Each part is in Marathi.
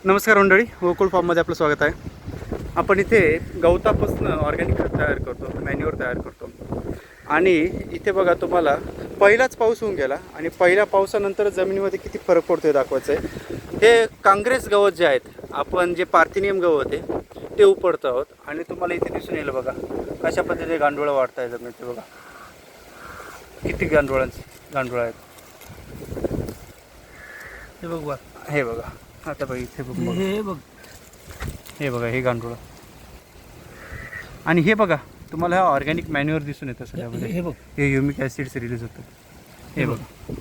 नमस्कार मंडळी, गोकुळ फार्ममध्ये आपलं स्वागत आहे. आपण इथे गवतापासून ऑर्गॅनिक खत तयार करतो, मॅन्युअर तयार करतो. आणि इथे बघा, तुम्हाला पहिलाच पाऊस होऊन गेला आणि पहिल्या पावसानंतर जमिनीमध्ये किती फरक पडतो हे दाखवायचं आहे. हे काँग्रेस गवत जे आहेत, आपण जे पार्थिनियम गवत आहे ते उपडतो आहोत. आणि तुम्हाला इथे दिसून येईल बघा कशा पद्धतीने गांडोळं वाढत आहे जमिनीत. बघा किती गांडोळं आहेत. हे बघ बघ, हे बघा, आता बघा इथे बघ, हे बघ, हे बघा, हे गांडोळं. आणि हे बघा, तुम्हाला हा ऑर्गॅनिक मॅन्युअर दिसून येतं सगळ्यामध्ये. हे बघ, हे ह्युमिक ॲसिड्स रिलीज होतं. हे बघा,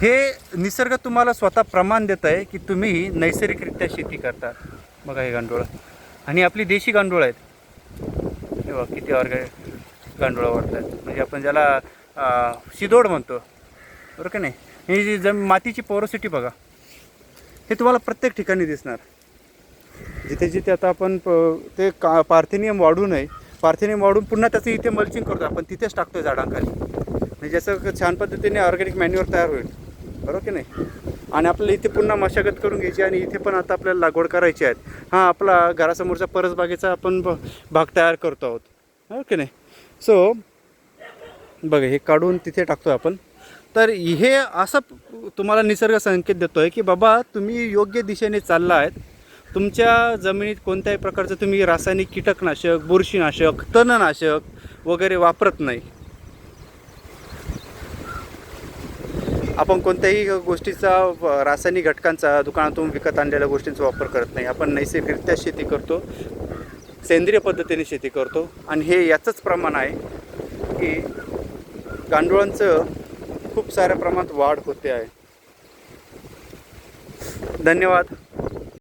हे निसर्ग तुम्हाला स्वतः प्रमाण देत आहे की तुम्ही नैसर्गिकरित्या शेती करता. बघा हे गांडोळं, आणि आपली देशी गांडोळं आहेत. हे बघा किती ऑर्गॅनिक गांडोळं वाढत आहेत. म्हणजे आपण ज्याला शिदोड म्हणतो, बरोबर का नाही. ही जी मातीची पोरोसिटी बघा, हे तुम्हाला प्रत्येक ठिकाणी दिसणार. जिथे जिथे आता आपण ते पार्थिनियम वाढू नये, पार्थिनियम वाढून पुन्हा त्याचं इथे मल्चिंग करतो आपण, तिथेच टाकतो झाडांखाली. म्हणजे ज्याचं छान पद्धतीने ऑर्गॅनिक मॅन्युअर तयार होईल, बरोबर की नाही. आणि आपल्याला इथे पुन्हा मशागत करून घ्यायची आणि इथे पण आता आपल्याला लागवड करायची आहे. हां, आपला घरासमोरच्या परसबागेचा आपण भाग तयार करतो आहोत, बरोबर की नाही. सो बघा, हे काढून तिथे टाकतो आपण. तर हे असं तुम्हाला निसर्ग संकेत देतो आहे की बाबा, तुम्ही योग्य दिशेने चालला आहेत. तुमच्या जमिनीत कोणत्याही प्रकारचं तुम्ही रासायनिक कीटकनाशक, बुरशीनाशक, तणनाशक वगैरे वापरत नाही. आपण कोणत्याही गोष्टीचा, रासायनिक घटकांचा, दुकानातून विकत आणलेल्या गोष्टींचा वापर करत नाही. आपण नैसर्गिकरित्या शेती करतो, सेंद्रिय पद्धतीने शेती करतो. आणि हे याचंच प्रमाण आहे की गांडोळांचं खूप साऱ्या प्रमाणात वाढ होते आहे. धन्यवाद.